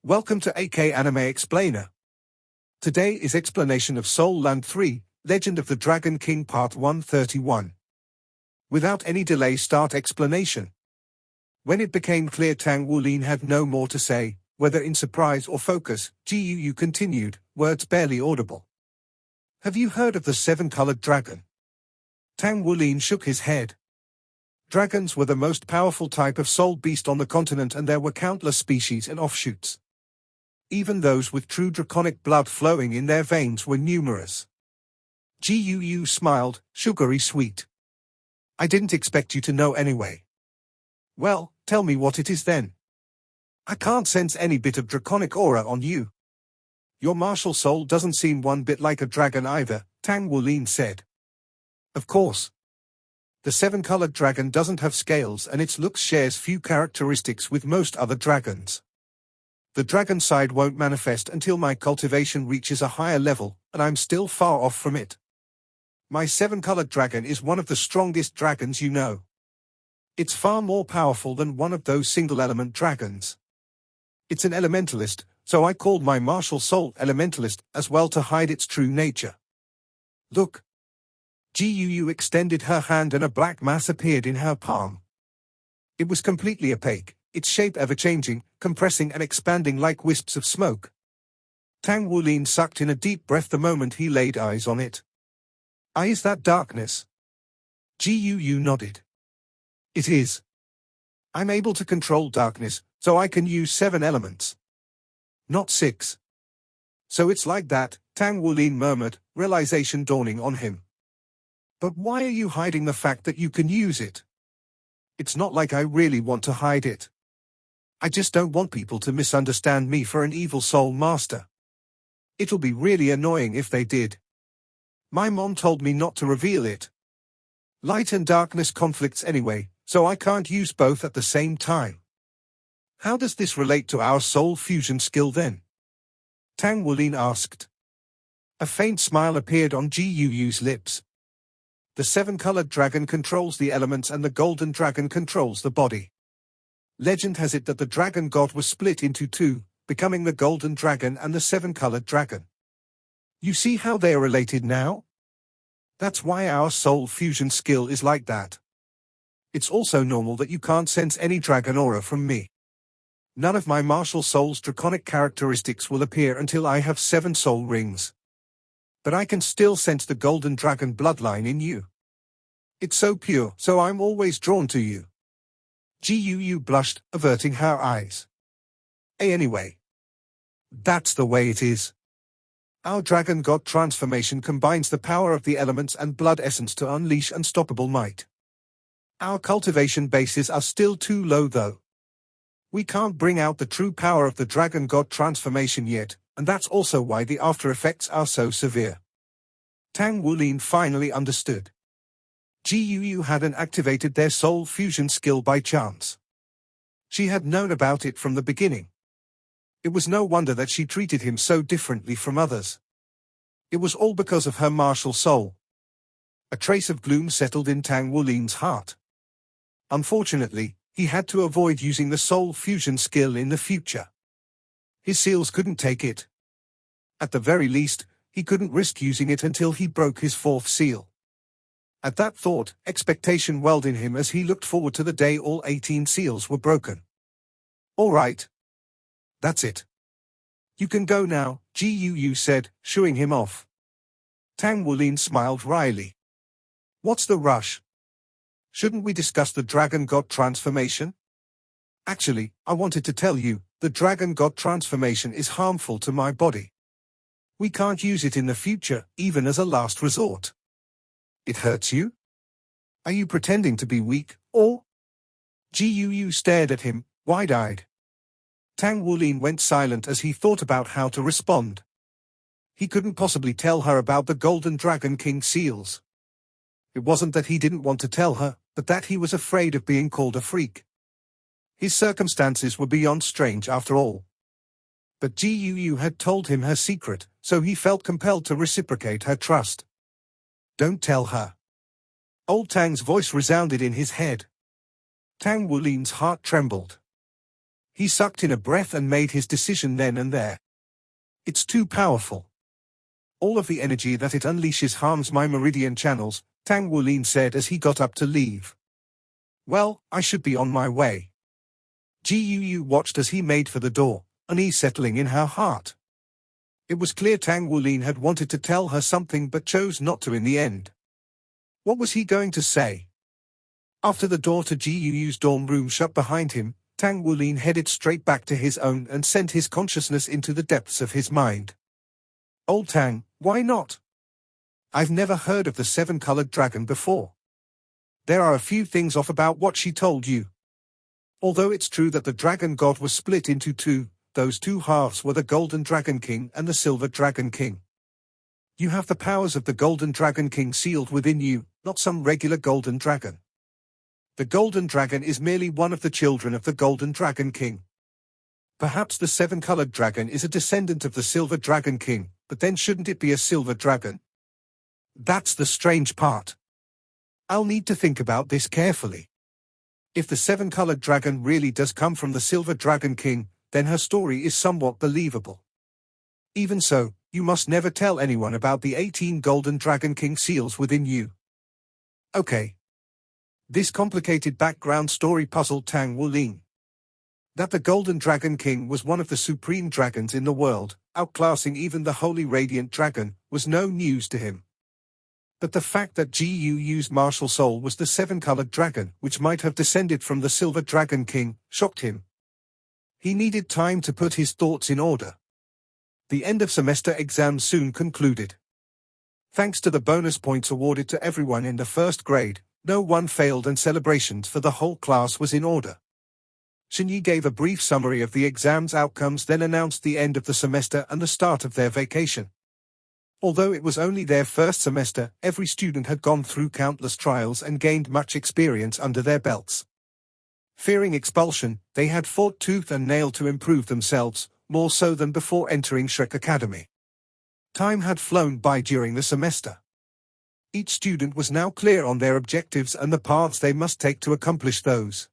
Welcome to AK Anime Explainer. Today is explanation of Soul Land 3, Legend of the Dragon King Part 131. Without any delay, start explanation. When it became clear Tang Wulin had no more to say, whether in surprise or focus, Gu continued, words barely audible. Have you heard of the seven-colored dragon? Tang Wulin shook his head. Dragons were the most powerful type of soul beast on the continent, and there were countless species and offshoots. Even those with true draconic blood flowing in their veins were numerous. Gu smiled, sugary sweet. I didn't expect you to know anyway. Well, tell me what it is then. I can't sense any bit of draconic aura on you. Your martial soul doesn't seem one bit like a dragon either, Tang Wulin said. Of course. The seven-colored dragon doesn't have scales, and its looks shares few characteristics with most other dragons. The dragon side won't manifest until my cultivation reaches a higher level, and I'm still far off from it. My seven-colored dragon is one of the strongest dragons you know. It's far more powerful than one of those single-element dragons. It's an elementalist, so I called my martial soul elementalist as well to hide its true nature. Look. Gu extended her hand and a black mass appeared in her palm. It was completely opaque, its shape ever-changing, compressing and expanding like wisps of smoke. Tang Wulin sucked in a deep breath the moment he laid eyes on it. Is that darkness? Gu nodded. It is. I'm able to control darkness, so I can use 7 elements. Not 6. So it's like that, Tang Wulin murmured, realization dawning on him. But why are you hiding the fact that you can use it? It's not like I really want to hide it. I just don't want people to misunderstand me for an evil soul master. It'll be really annoying if they did. My mom told me not to reveal it. Light and darkness conflicts anyway, so I can't use both at the same time. How does this relate to our soul fusion skill then? Tang Wulin asked. A faint smile appeared on Gu's lips. The seven-colored dragon controls the elements and the golden dragon controls the body. Legend has it that the dragon god was split into 2, becoming the golden dragon and the seven-colored dragon. You see how they are related now? That's why our soul fusion skill is like that. It's also normal that you can't sense any dragon aura from me. None of my martial soul's draconic characteristics will appear until I have 7 soul rings. But I can still sense the golden dragon bloodline in you. It's so pure, so I'm always drawn to you. Gu blushed, averting her eyes. Anyway. That's the way it is. Our dragon god transformation combines the power of the elements and blood essence to unleash unstoppable might. Our cultivation bases are still too low though. We can't bring out the true power of the dragon god transformation yet, and that's also why the after effects are so severe. Tang Wulin finally understood. Gu hadn't activated their soul fusion skill by chance. She had known about it from the beginning. It was no wonder that she treated him so differently from others. It was all because of her martial soul. A trace of gloom settled in Tang Wulin's heart. Unfortunately, he had to avoid using the soul fusion skill in the future. His seals couldn't take it. At the very least, he couldn't risk using it until he broke his 4th seal. At that thought, expectation welled in him as he looked forward to the day all 18 seals were broken. All right. That's it. You can go now, Gu said, shooing him off. Tang Wulin smiled wryly. What's the rush? Shouldn't we discuss the dragon god transformation? Actually, I wanted to tell you, the dragon god transformation is harmful to my body. We can't use it in the future, even as a last resort. It hurts you? Are you pretending to be weak, or? Gu stared at him, wide-eyed. Tang Wulin went silent as he thought about how to respond. He couldn't possibly tell her about the Golden Dragon King seals. It wasn't that he didn't want to tell her, but that he was afraid of being called a freak. His circumstances were beyond strange after all. But Gu had told him her secret, so he felt compelled to reciprocate her trust. Don't tell her. Old Tang's voice resounded in his head. Tang Wulin's heart trembled. He sucked in a breath and made his decision then and there. It's too powerful. All of the energy that it unleashes harms my meridian channels, Tang Wulin said as he got up to leave. Well, I should be on my way. Gu watched as he made for the door, unease settling in her heart. It was clear Tang Wulin had wanted to tell her something but chose not to in the end. What was he going to say? After the door to Gu's dorm room shut behind him, Tang Wulin headed straight back to his own and sent his consciousness into the depths of his mind. Old Tang, why not? I've never heard of the seven-colored dragon before. There are a few things off about what she told you. Although it's true that the dragon god was split into two, those two halves were the Golden Dragon King and the Silver Dragon King. You have the powers of the Golden Dragon King sealed within you, not some regular golden dragon. The Golden Dragon is merely one of the children of the Golden Dragon King. Perhaps the seven-colored dragon is a descendant of the Silver Dragon King, but then shouldn't it be a silver dragon? That's the strange part. I'll need to think about this carefully. If the seven-colored dragon really does come from the Silver Dragon King, then her story is somewhat believable. Even so, you must never tell anyone about the 18 Golden Dragon King seals within you. Okay. This complicated background story puzzled Tang Wulin. That the Golden Dragon King was one of the supreme dragons in the world, outclassing even the Holy Radiant Dragon, was no news to him. But the fact that Gu's martial soul was the seven-colored dragon, which might have descended from the Silver Dragon King, shocked him. He needed time to put his thoughts in order. The end-of-semester exams soon concluded. Thanks to the bonus points awarded to everyone in the first grade, no one failed and celebrations for the whole class was in order. Xinyi gave a brief summary of the exam's outcomes, then announced the end of the semester and the start of their vacation. Although it was only their first semester, every student had gone through countless trials and gained much experience under their belts. Fearing expulsion, they had fought tooth and nail to improve themselves, more so than before entering Shrek Academy. Time had flown by during the semester. Each student was now clear on their objectives and the paths they must take to accomplish those.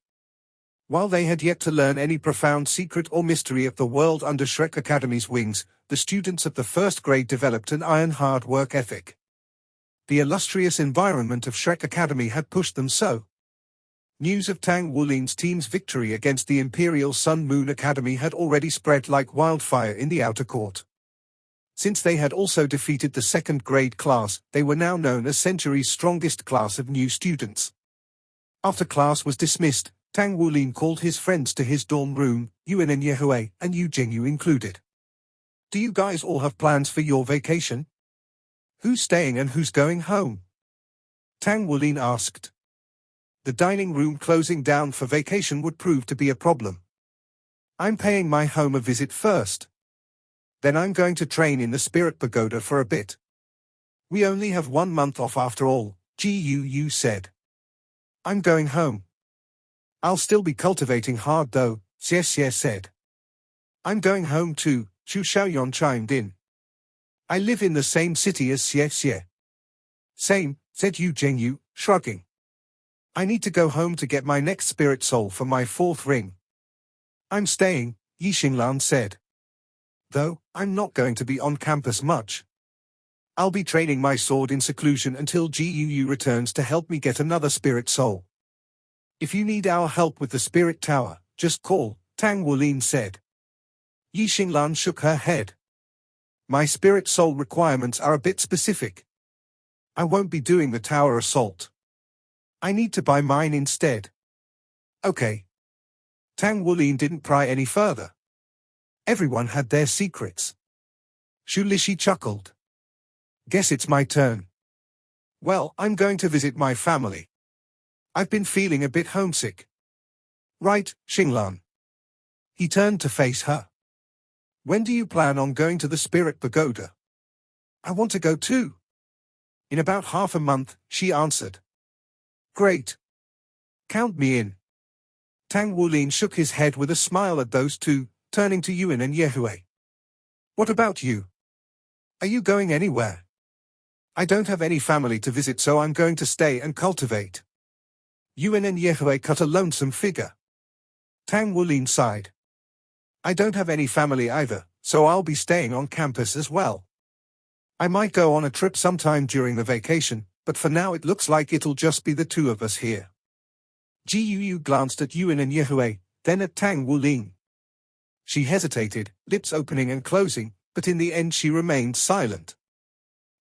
While they had yet to learn any profound secret or mystery of the world under Shrek Academy's wings, the students of the first grade developed an iron hard work ethic. The illustrious environment of Shrek Academy had pushed them so. News of Tang Wulin's team's victory against the Imperial Sun Moon Academy had already spread like wildfire in the outer court. Since they had also defeated the second grade class, they were now known as Century's strongest class of new students. After class was dismissed, Tang Wulin called his friends to his dorm room, Yuan and Yehui, and Yu Jingyu included. Do you guys all have plans for your vacation? Who's staying and who's going home? Tang Wulin asked. The dining room closing down for vacation would prove to be a problem. I'm paying my home a visit first. Then I'm going to train in the Spirit Pagoda for a bit. We only have 1 month off after all, Gu said. I'm going home. I'll still be cultivating hard though, Xie said. I'm going home too, Xu Xiaoyan chimed in. I live in the same city as Xie. Same, said Yu Jingyu, shrugging. I need to go home to get my next spirit soul for my 4th ring. I'm staying, Yi Xinglan said. Though, I'm not going to be on campus much. I'll be training my sword in seclusion until Gu returns to help me get another spirit soul. If you need our help with the spirit tower, just call, Tang Wulin said. Yi Xinglan shook her head. My spirit soul requirements are a bit specific. I won't be doing the tower assault. I need to buy mine instead. Okay. Tang Wulin didn't pry any further. Everyone had their secrets. Xu Lishi chuckled. Guess it's my turn. Well, I'm going to visit my family. I've been feeling a bit homesick. Right, Xinglan. He turned to face her. When do you plan on going to the Spirit Pagoda? I want to go too. In about half a month, she answered. Great. Count me in. Tang Wulin shook his head with a smile at those two, turning to Yuan and Yehui. What about you? Are you going anywhere? I don't have any family to visit, so I'm going to stay and cultivate. Yuan and Yehui cut a lonesome figure. Tang Wulin sighed. I don't have any family either, so I'll be staying on campus as well. I might go on a trip sometime during the vacation, but for now it looks like it'll just be the two of us here. Gu glanced at Yuan and Yehui, then at Tang Wulin. She hesitated, lips opening and closing, but in the end she remained silent.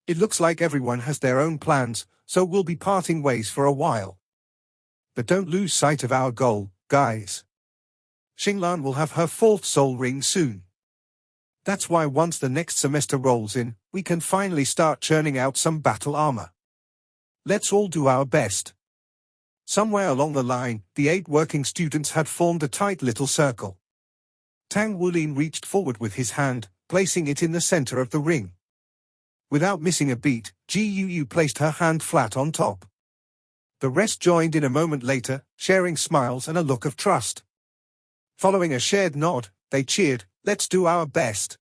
It looks like everyone has their own plans, so we'll be parting ways for a while. But don't lose sight of our goal, guys. Xinglan will have her 4th soul ring soon. That's why once the next semester rolls in, we can finally start churning out some battle armor. Let's all do our best. Somewhere along the line, the 8 working students had formed a tight little circle. Tang Wulin reached forward with his hand, placing it in the center of the ring. Without missing a beat, Gu placed her hand flat on top. The rest joined in a moment later, sharing smiles and a look of trust. Following a shared nod, they cheered, "Let's do our best."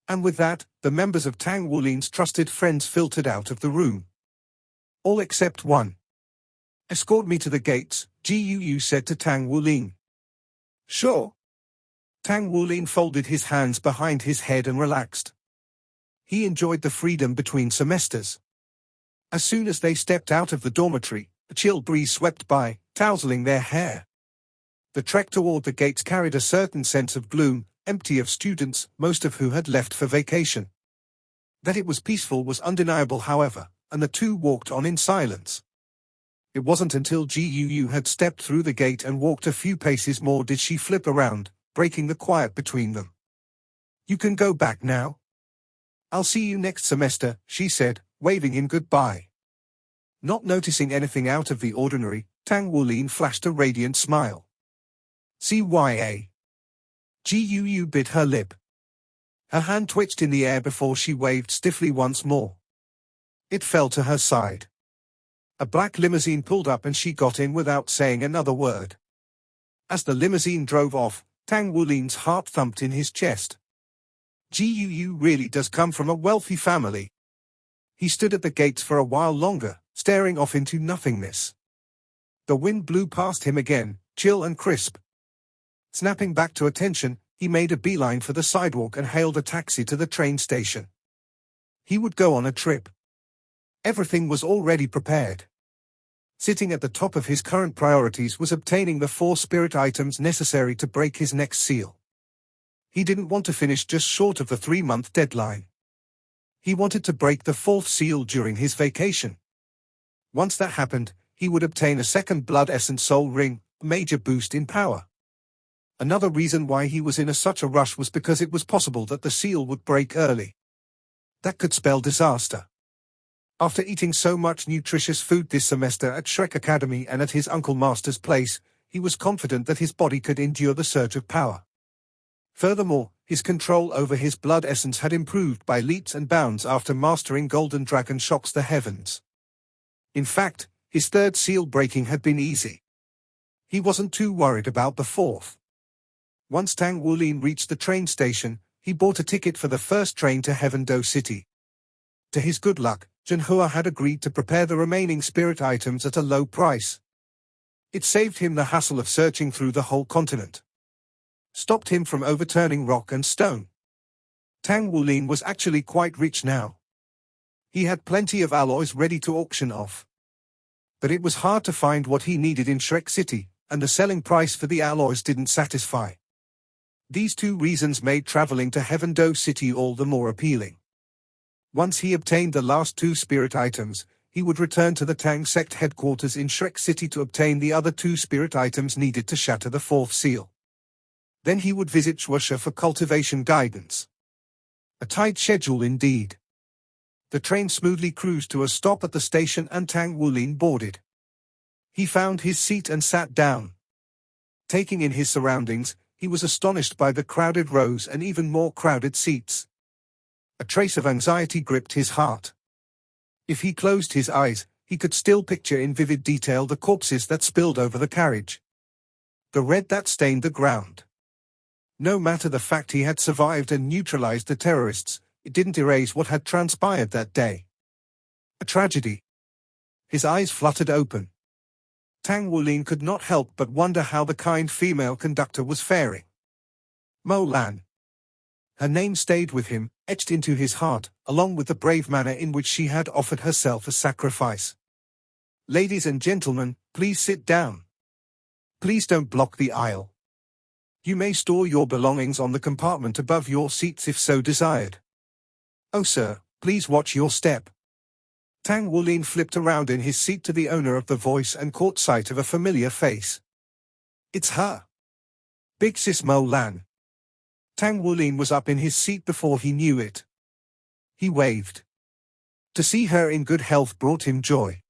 And with that, the members of Tang Wulin's trusted friends filtered out of the room. All except one. "Escort me to the gates," Gu said to Tang Wulin. "Sure." Tang Wulin folded his hands behind his head and relaxed. He enjoyed the freedom between semesters. As soon as they stepped out of the dormitory, a chill breeze swept by, tousling their hair. The trek toward the gates carried a certain sense of gloom, empty of students, most of who had left for vacation. That it was peaceful was undeniable, however, and the two walked on in silence. It wasn't until Gu had stepped through the gate and walked a few paces more did she flip around, breaking the quiet between them. "You can go back now. I'll see you next semester," she said, waving him goodbye. Not noticing anything out of the ordinary, Tang Wulin flashed a radiant smile. "CYA." Gu bit her lip. Her hand twitched in the air before she waved stiffly once more. It fell to her side. A black limousine pulled up and she got in without saying another word. As the limousine drove off, Tang Wulin's heart thumped in his chest. Gu really does come from a wealthy family. He stood at the gates for a while longer, staring off into nothingness. The wind blew past him again, chill and crisp. Snapping back to attention, he made a beeline for the sidewalk and hailed a taxi to the train station. He would go on a trip. Everything was already prepared. Sitting at the top of his current priorities was obtaining the 4 spirit items necessary to break his next seal. He didn't want to finish just short of the 3-month deadline. He wanted to break the 4th seal during his vacation. Once that happened, he would obtain a 2nd blood essence soul ring, a major boost in power. Another reason why he was in such a rush was because it was possible that the seal would break early. That could spell disaster. After eating so much nutritious food this semester at Shrek Academy and at his Uncle Master's place, he was confident that his body could endure the surge of power. Furthermore, his control over his blood essence had improved by leaps and bounds after mastering Golden Dragon Shocks the Heavens. In fact, his 3rd seal breaking had been easy. He wasn't too worried about the 4th. Once Tang Wulin reached the train station, he bought a ticket for the first train to Heavendo City. To his good luck, Zhenhua had agreed to prepare the remaining spirit items at a low price. It saved him the hassle of searching through the whole continent. Stopped him from overturning rock and stone. Tang Wulin was actually quite rich now. He had plenty of alloys ready to auction off. But it was hard to find what he needed in Shrek City, and the selling price for the alloys didn't satisfy. These 2 reasons made traveling to Heavendo City all the more appealing. Once he obtained the last 2 spirit items, he would return to the Tang sect headquarters in Shrek City to obtain the other 2 spirit items needed to shatter the 4th seal. Then he would visit Shueisha for cultivation guidance. A tight schedule indeed. The train smoothly cruised to a stop at the station and Tang Wulin boarded. He found his seat and sat down. Taking in his surroundings, he was astonished by the crowded rows and even more crowded seats. A trace of anxiety gripped his heart. If he closed his eyes, he could still picture in vivid detail the corpses that spilled over the carriage. The red that stained the ground. No matter the fact he had survived and neutralized the terrorists, it didn't erase what had transpired that day. A tragedy. His eyes fluttered open. Tang Wulin could not help but wonder how the kind female conductor was faring. Mo Lan. Her name stayed with him, etched into his heart, along with the brave manner in which she had offered herself as sacrifice. Ladies and gentlemen, please sit down. Please don't block the aisle. You may store your belongings on the compartment above your seats if so desired. Oh sir, please watch your step. Tang Wulin flipped around in his seat to the owner of the voice and caught sight of a familiar face. It's her. Big Sis Mo Lan. Tang Wulin was up in his seat before he knew it. He waved. To see her in good health brought him joy.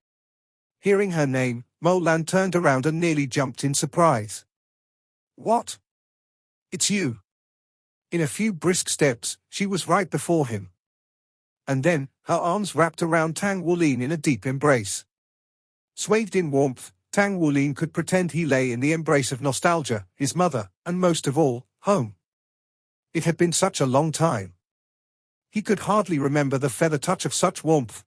Hearing her name, Mo Lan turned around and nearly jumped in surprise. What? It's you. In a few brisk steps, she was right before him. And then, her arms wrapped around Tang Wulin in a deep embrace. Swathed in warmth, Tang Wulin could pretend he lay in the embrace of nostalgia, his mother, and most of all, home. It had been such a long time. He could hardly remember the feather touch of such warmth.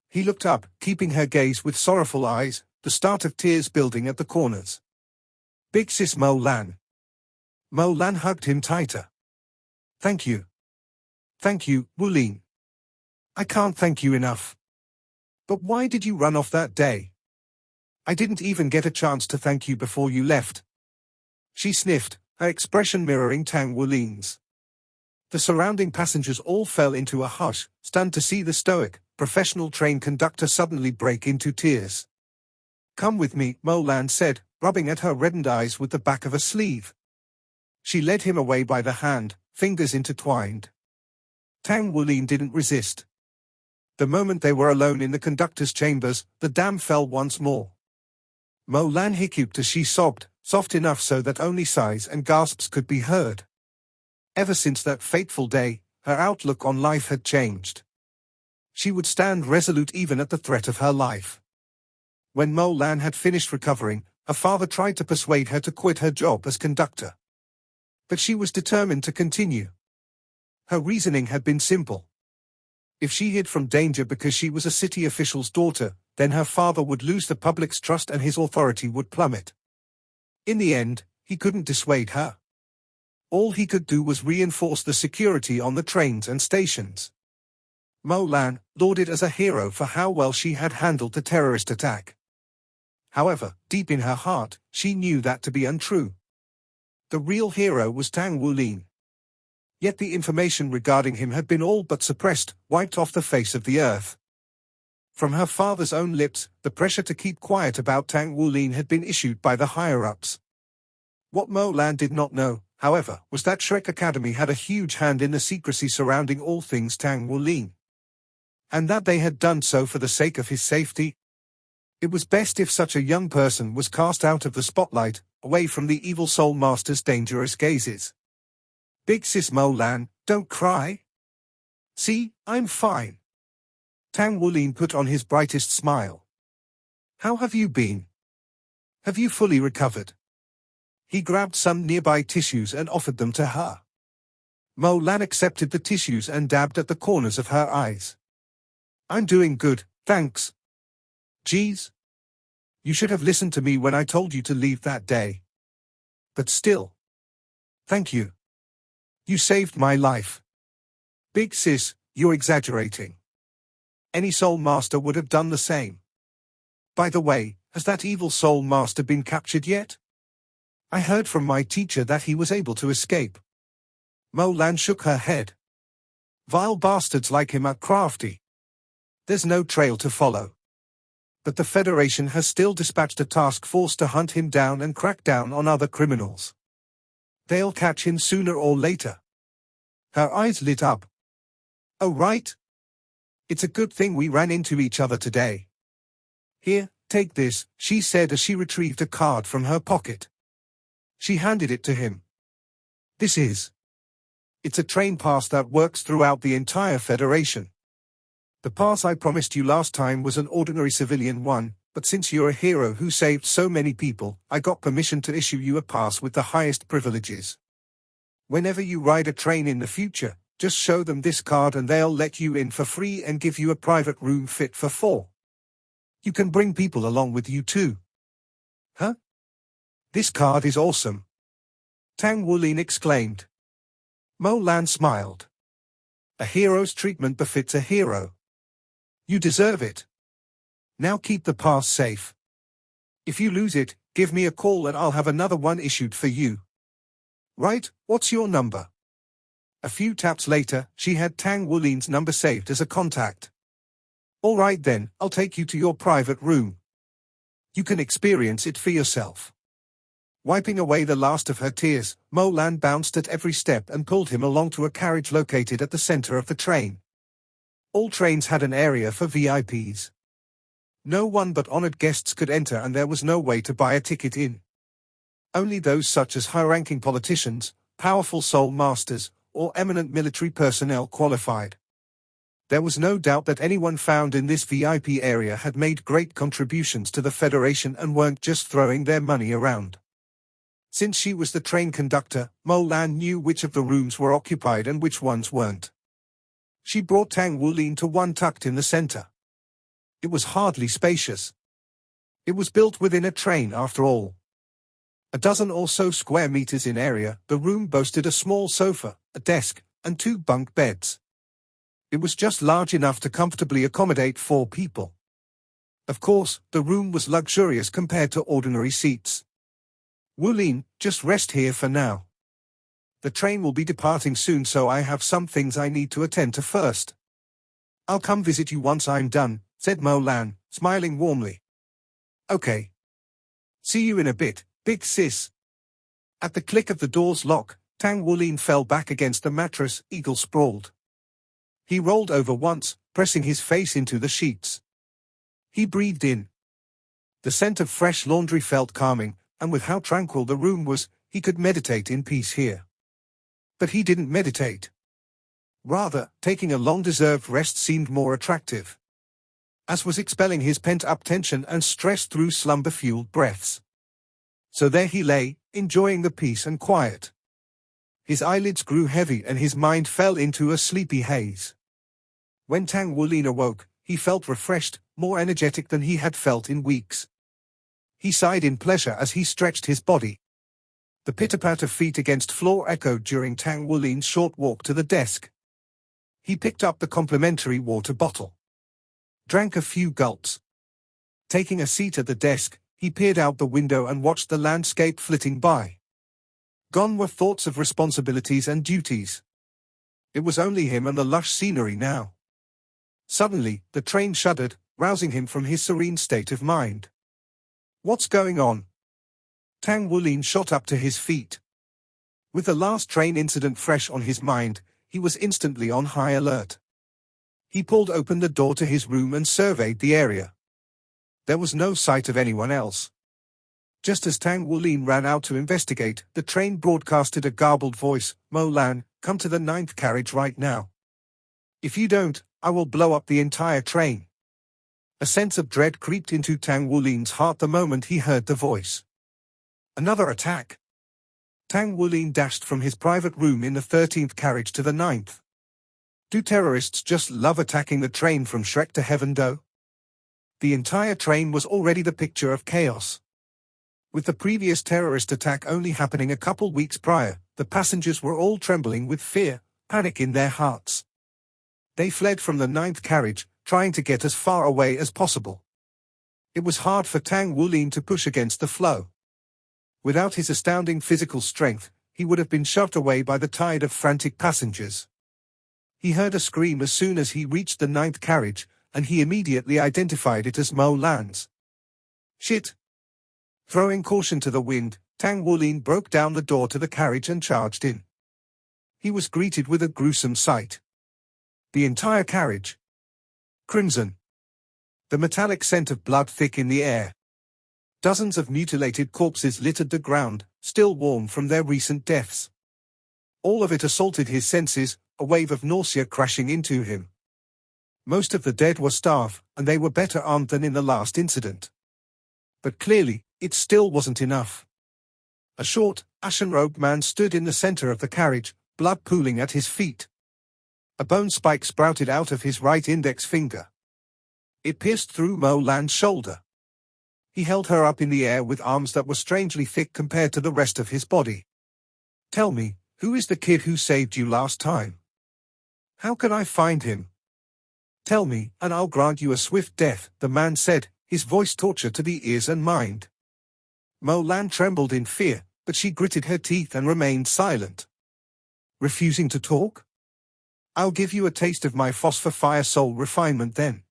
He looked up, keeping her gaze with sorrowful eyes, the start of tears building at the corners. Big Sis Mo Lan. Mo Lan hugged him tighter. Thank you. Thank you, Wulin. I can't thank you enough. But why did you run off that day? I didn't even get a chance to thank you before you left. She sniffed, her expression mirroring Tang Wulin's. The surrounding passengers all fell into a hush, stunned to see the stoic, professional train conductor suddenly break into tears. Come with me, Mo Lan said, rubbing at her reddened eyes with the back of a sleeve. She led him away by the hand, fingers intertwined. Tang Wulin didn't resist. The moment they were alone in the conductor's chambers, the dam fell once more. Mo Lan hiccuped as she sobbed, soft enough so that only sighs and gasps could be heard. Ever since that fateful day, her outlook on life had changed. She would stand resolute even at the threat of her life. When Mo Lan had finished recovering, her father tried to persuade her to quit her job as conductor. But she was determined to continue. Her reasoning had been simple. If she hid from danger because she was a city official's daughter, then her father would lose the public's trust and his authority would plummet. In the end, he couldn't dissuade her. All he could do was reinforce the security on the trains and stations. Mo Lan, lauded as a hero for how well she had handled the terrorist attack. However, deep in her heart, she knew that to be untrue. The real hero was Tang Wulin. Yet the information regarding him had been all but suppressed, wiped off the face of the earth. From her father's own lips, the pressure to keep quiet about Tang Wulin had been issued by the higher-ups. What Mo Lan did not know, however, was that Shrek Academy had a huge hand in the secrecy surrounding all things Tang Wulin. And that they had done so for the sake of his safety. It was best if such a young person was cast out of the spotlight, away from the evil soul master's dangerous gazes. Big Sis Mo Lan, don't cry. See, I'm fine. Tang Wulin put on his brightest smile. How have you been? Have you fully recovered? He grabbed some nearby tissues and offered them to her. Mo Lan accepted the tissues and dabbed at the corners of her eyes. I'm doing good, thanks. Geez. You should have listened to me when I told you to leave that day. But still. Thank you. You saved my life. Big Sis, you're exaggerating. Any soul master would have done the same. By the way, has that evil soul master been captured yet? I heard from my teacher that he was able to escape. Mo Lan shook her head. Vile bastards like him are crafty. There's no trail to follow. But the Federation has still dispatched a task force to hunt him down and crack down on other criminals. They'll catch him sooner or later. Her eyes lit up. Oh right. It's a good thing we ran into each other today. Here, take this, she said as she retrieved a card from her pocket. She handed it to him. This is. It's a train pass that works throughout the entire Federation. The pass I promised you last time was an ordinary civilian one, but since you're a hero who saved so many people, I got permission to issue you a pass with the highest privileges. Whenever you ride a train in the future, just show them this card and they'll let you in for free and give you a private room fit for 4. You can bring people along with you too. Huh? This card is awesome. Tang Wulin exclaimed. Mo Lan smiled. A hero's treatment befits a hero. You deserve it. Now keep the pass safe. If you lose it, give me a call and I'll have another one issued for you. Right, what's your number? A few taps later, she had Tang Wulin's number saved as a contact. All right then, I'll take you to your private room. You can experience it for yourself. Wiping away the last of her tears, Mo Lan bounced at every step and pulled him along to a carriage located at the center of the train. All trains had an area for VIPs. No one but honored guests could enter and there was no way to buy a ticket in. Only those such as high-ranking politicians, powerful soul masters, or eminent military personnel qualified. There was no doubt that anyone found in this VIP area had made great contributions to the Federation and weren't just throwing their money around. Since she was the train conductor, Mo Lan knew which of the rooms were occupied and which ones weren't. She brought Tang Wulin to one tucked in the center. It was hardly spacious. It was built within a train after all. A dozen or so square meters in area, the room boasted a small sofa, a desk, and 2 bunk beds. It was just large enough to comfortably accommodate 4 people. Of course, the room was luxurious compared to ordinary seats. Wulin, just rest here for now. The train will be departing soon, so I have some things I need to attend to first. I'll come visit you once I'm done, said Mo Lan, smiling warmly. Okay. See you in a bit, big sis. At the click of the door's lock, Tang Wulin fell back against the mattress, eagle-sprawled. He rolled over once, pressing his face into the sheets. He breathed in. The scent of fresh laundry felt calming, and with how tranquil the room was, he could meditate in peace here. But he didn't meditate. Rather, taking a long-deserved rest seemed more attractive. As was expelling his pent-up tension and stress through slumber-fueled breaths. So there he lay, enjoying the peace and quiet. His eyelids grew heavy and his mind fell into a sleepy haze. When Tang Wulin awoke, he felt refreshed, more energetic than he had felt in weeks. He sighed in pleasure as he stretched his body. The pitter-pat of feet against floor echoed during Tang Wulin's short walk to the desk. He picked up the complimentary water bottle. Drank a few gulps. Taking a seat at the desk, he peered out the window and watched the landscape flitting by. Gone were thoughts of responsibilities and duties. It was only him and the lush scenery now. Suddenly, the train shuddered, rousing him from his serene state of mind. What's going on? Tang Wulin shot up to his feet. With the last train incident fresh on his mind, he was instantly on high alert. He pulled open the door to his room and surveyed the area. There was no sight of anyone else. Just as Tang Wulin ran out to investigate, the train broadcasted a garbled voice, Mo Lan, come to the 9th carriage right now. If you don't, I will blow up the entire train. A sense of dread creeped into Tang Wulin's heart the moment he heard the voice. Another attack. Tang Wulin dashed from his private room in the 13th carriage to the 9th. Do terrorists just love attacking the train from Shrek to Heaven though? The entire train was already the picture of chaos. With the previous terrorist attack only happening a couple weeks prior, the passengers were all trembling with fear, panic in their hearts. They fled from the 9th carriage, trying to get as far away as possible. It was hard for Tang Wulin to push against the flow. Without his astounding physical strength, he would have been shoved away by the tide of frantic passengers. He heard a scream as soon as he reached the 9th carriage, and he immediately identified it as Mo Lan's. Shit! Throwing caution to the wind, Tang Wulin broke down the door to the carriage and charged in. He was greeted with a gruesome sight. The entire carriage. Crimson. The metallic scent of blood thick in the air. Dozens of mutilated corpses littered the ground, still warm from their recent deaths. All of it assaulted his senses, a wave of nausea crashing into him. Most of the dead were staff, and they were better armed than in the last incident. But clearly, it still wasn't enough. A short, ashen-robed man stood in the center of the carriage, blood pooling at his feet. A bone spike sprouted out of his right index finger. It pierced through Mo Lan's shoulder. He held her up in the air with arms that were strangely thick compared to the rest of his body. Tell me, who is the kid who saved you last time? How can I find him? Tell me, and I'll grant you a swift death, the man said, his voice torture to the ears and mind. Mo Lan trembled in fear, but she gritted her teeth and remained silent. Refusing to talk? I'll give you a taste of my phosphor fire soul refinement then.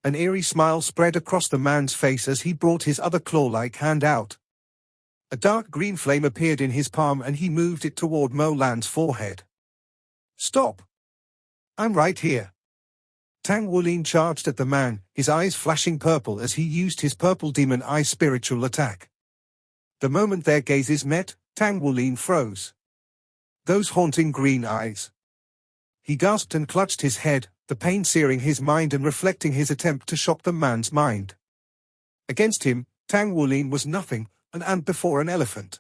An eerie smile spread across the man's face as he brought his other claw-like hand out. A dark green flame appeared in his palm and he moved it toward Mo Lan's forehead. Stop! I'm right here. Tang Wulin charged at the man, his eyes flashing purple as he used his purple demon eye spiritual attack. The moment their gazes met, Tang Wulin froze. Those haunting green eyes. He gasped and clutched his head, the pain searing his mind and reflecting his attempt to shock the man's mind. Against him, Tang Wulin was nothing, an ant before an elephant.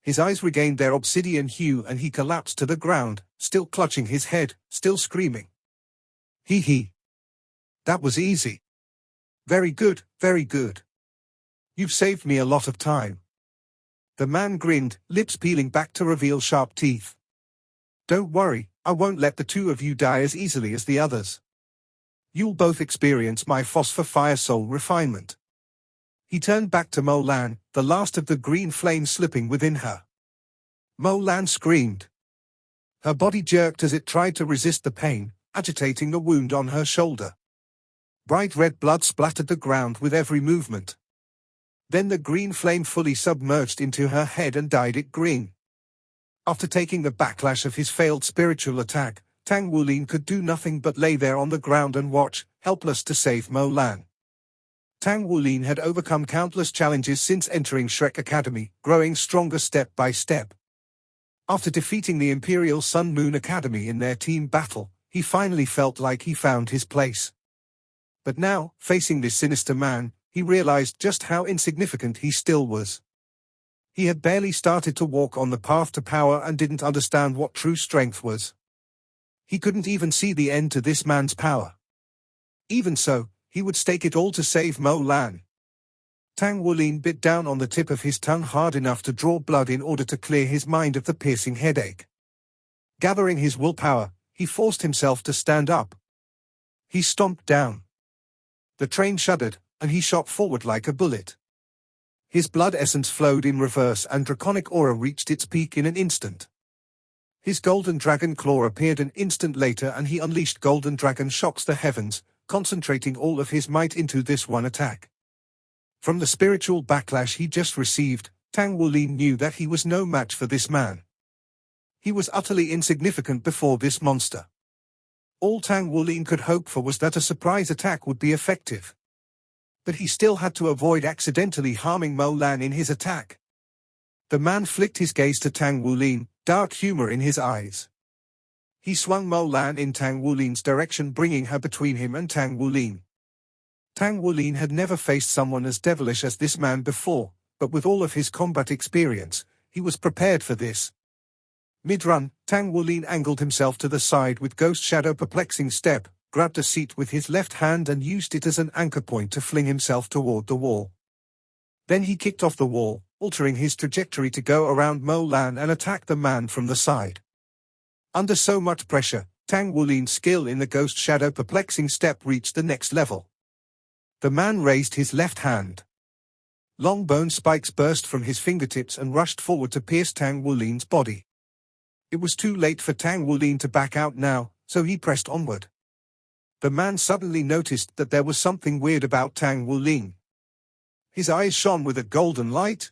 His eyes regained their obsidian hue and he collapsed to the ground, still clutching his head, still screaming. He. That was easy. Very good, very good. You've saved me a lot of time. The man grinned, lips peeling back to reveal sharp teeth. Don't worry, I won't let the two of you die as easily as the others. You'll both experience my phosphor fire soul refinement. He turned back to Mo Lan, the last of the green flame slipping within her. Mo Lan screamed. Her body jerked as it tried to resist the pain, agitating the wound on her shoulder. Bright red blood splattered the ground with every movement. Then the green flame fully submerged into her head and dyed it green. After taking the backlash of his failed spiritual attack, Tang Wulin could do nothing but lay there on the ground and watch, helpless to save Mo Lan. Tang Wulin had overcome countless challenges since entering Shrek Academy, growing stronger step by step. After defeating the Imperial Sun Moon Academy in their team battle, he finally felt like he found his place. But now, facing this sinister man, he realized just how insignificant he still was. He had barely started to walk on the path to power and didn't understand what true strength was. He couldn't even see the end to this man's power. Even so, he would stake it all to save Mo Lan. Tang Wulin bit down on the tip of his tongue hard enough to draw blood in order to clear his mind of the piercing headache. Gathering his willpower, he forced himself to stand up. He stomped down. The train shuddered, and he shot forward like a bullet. His blood essence flowed in reverse and draconic aura reached its peak in an instant. His golden dragon claw appeared an instant later and he unleashed golden dragon shocks the heavens, concentrating all of his might into this one attack. From the spiritual backlash he just received, Tang Wulin knew that he was no match for this man. He was utterly insignificant before this monster. All Tang Wulin could hope for was that a surprise attack would be effective. But he still had to avoid accidentally harming Mo Lan in his attack. The man flicked his gaze to Tang Wulin, dark humor in his eyes. He swung Mo Lan in Tang Wulin's direction, bringing her between him and Tang Wulin. Tang Wulin had never faced someone as devilish as this man before, but with all of his combat experience, he was prepared for this. Mid-run, Tang Wulin angled himself to the side with Ghost Shadow perplexing step, grabbed a seat with his left hand and used it as an anchor point to fling himself toward the wall. Then he kicked off the wall, altering his trajectory to go around Mo Lan and attack the man from the side. Under so much pressure, Tang Wulin's skill in the Ghost Shadow perplexing step reached the next level. The man raised his left hand. Long bone spikes burst from his fingertips and rushed forward to pierce Tang Wulin's body. It was too late for Tang Wulin to back out now, so he pressed onward. The man suddenly noticed that there was something weird about Tang Wulin. His eyes shone with a golden light.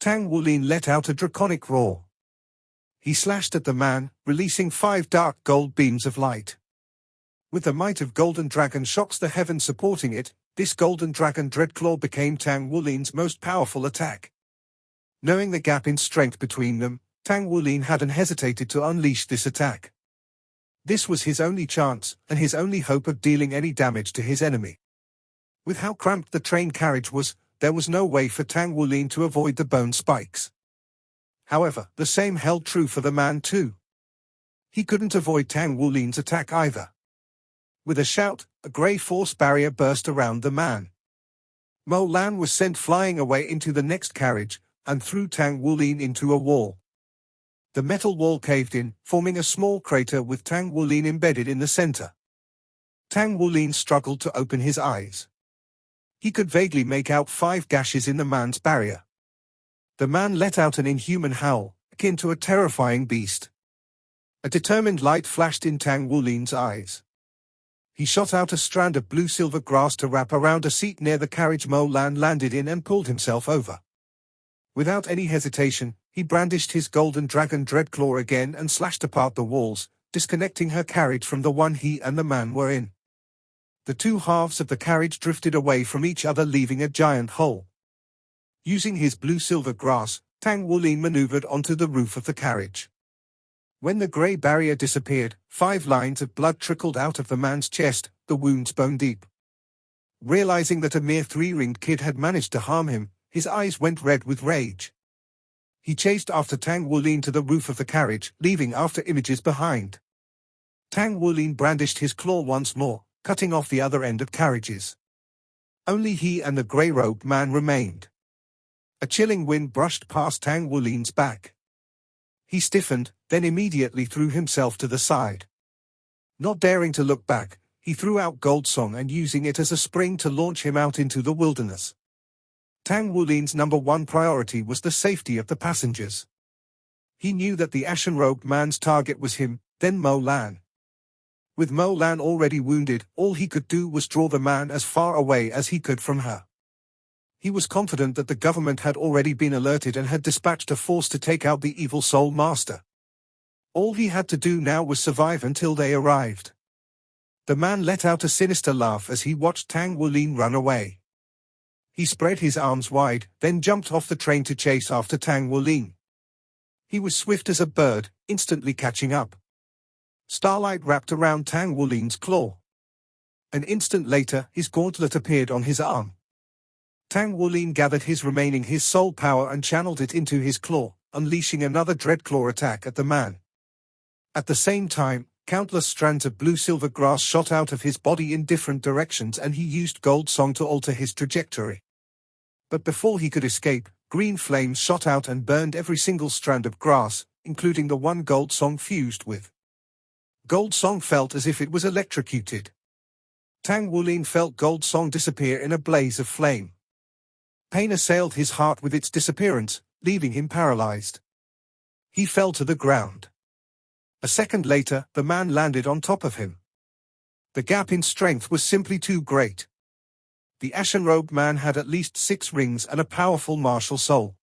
Tang Wulin let out a draconic roar. He slashed at the man, releasing 5 dark gold beams of light. With the might of Golden Dragon shocks the heavens supporting it, this Golden Dragon Dreadclaw became Tang Wulin's most powerful attack. Knowing the gap in strength between them, Tang Wulin hadn't hesitated to unleash this attack. This was his only chance, and his only hope of dealing any damage to his enemy. With how cramped the train carriage was, there was no way for Tang Wulin to avoid the bone spikes. However, the same held true for the man too. He couldn't avoid Tang Wulin's attack either. With a shout, a grey force barrier burst around the man. Mo Lan was sent flying away into the next carriage, and threw Tang Wulin into a wall. The metal wall caved in, forming a small crater with Tang Wulin embedded in the center. Tang Wulin struggled to open his eyes. He could vaguely make out 5 gashes in the man's barrier. The man let out an inhuman howl, akin to a terrifying beast. A determined light flashed in Tang Wulin's eyes. He shot out a strand of blue-silver grass to wrap around a seat near the carriage Mo Lan landed in and pulled himself over. Without any hesitation, he brandished his golden dragon dreadclaw again and slashed apart the walls, disconnecting her carriage from the one he and the man were in. The 2 halves of the carriage drifted away from each other, leaving a giant hole. Using his blue-silver grass, Tang Wulin maneuvered onto the roof of the carriage. When the grey barrier disappeared, 5 lines of blood trickled out of the man's chest, the wounds bone-deep. Realizing that a mere 3-ringed kid had managed to harm him, his eyes went red with rage. He chased after Tang Wulin to the roof of the carriage, leaving after images behind. Tang Wulin brandished his claw once more, cutting off the other end of carriages. Only he and the grey-robed man remained. A chilling wind brushed past Tang Wulin's back. He stiffened, then immediately threw himself to the side. Not daring to look back, he threw out Gold Song and using it as a spring to launch him out into the wilderness. Tang Wulin's #1 priority was the safety of the passengers. He knew that the ashen-robed man's target was him, then Mo Lan. With Mo Lan already wounded, all he could do was draw the man as far away as he could from her. He was confident that the government had already been alerted and had dispatched a force to take out the evil Soul Master. All he had to do now was survive until they arrived. The man let out a sinister laugh as he watched Tang Wulin run away. He spread his arms wide, then jumped off the train to chase after Tang Wulin. He was swift as a bird, instantly catching up. Starlight wrapped around Tang Wulin's claw. An instant later, his gauntlet appeared on his arm. Tang Wulin gathered his soul power and channeled it into his claw, unleashing another Dreadclaw attack at the man. At the same time, countless strands of blue-silver grass shot out of his body in different directions and he used Gold Song to alter his trajectory. But before he could escape, green flames shot out and burned every single strand of grass, including the one Gold Song fused with. Gold Song felt as if it was electrocuted. Tang Wulin felt Gold Song disappear in a blaze of flame. Pain assailed his heart with its disappearance, leaving him paralyzed. He fell to the ground. A second later, the man landed on top of him. The gap in strength was simply too great. The ashen-robed man had at least 6 rings and a powerful martial soul.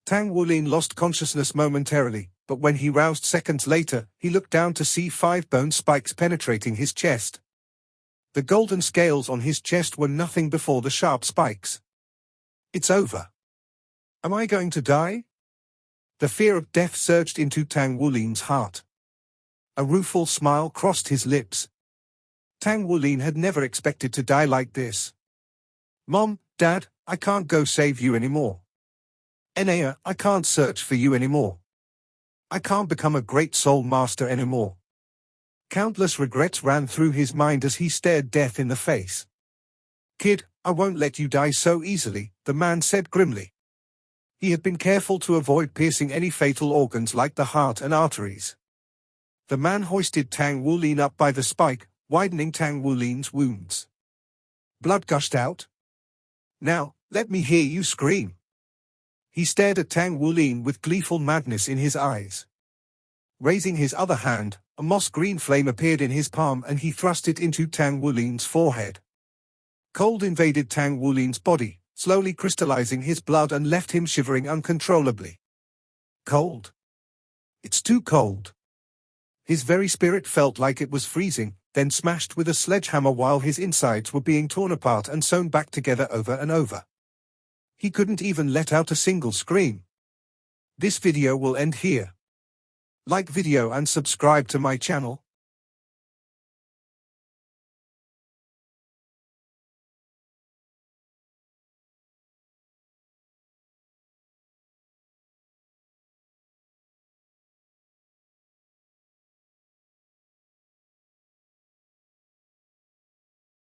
Tang Wulin lost consciousness momentarily, but when he roused seconds later, he looked down to see 5 bone spikes penetrating his chest. The golden scales on his chest were nothing before the sharp spikes. It's over. Am I going to die? The fear of death surged into Tang Wulin's heart. A rueful smile crossed his lips. Tang Wulin had never expected to die like this. Mom, Dad, I can't go save you anymore. Enea, I can't search for you anymore. I can't become a great soul master anymore. Countless regrets ran through his mind as he stared death in the face. Kid, I won't let you die so easily, the man said grimly. He had been careful to avoid piercing any fatal organs like the heart and arteries. The man hoisted Tang Wulin up by the spike, widening Tang Wulin's wounds. Blood gushed out. Now, let me hear you scream. He stared at Tang Wulin with gleeful madness in his eyes. Raising his other hand, a moss-green flame appeared in his palm and he thrust it into Tang Wulin's forehead. Cold invaded Tang Wulin's body, slowly crystallizing his blood and left him shivering uncontrollably. Cold. It's too cold. His very spirit felt like it was freezing, then smashed with a sledgehammer while his insides were being torn apart and sewn back together over and over. He couldn't even let out a single scream. This video will end here. Like video and subscribe to my channel.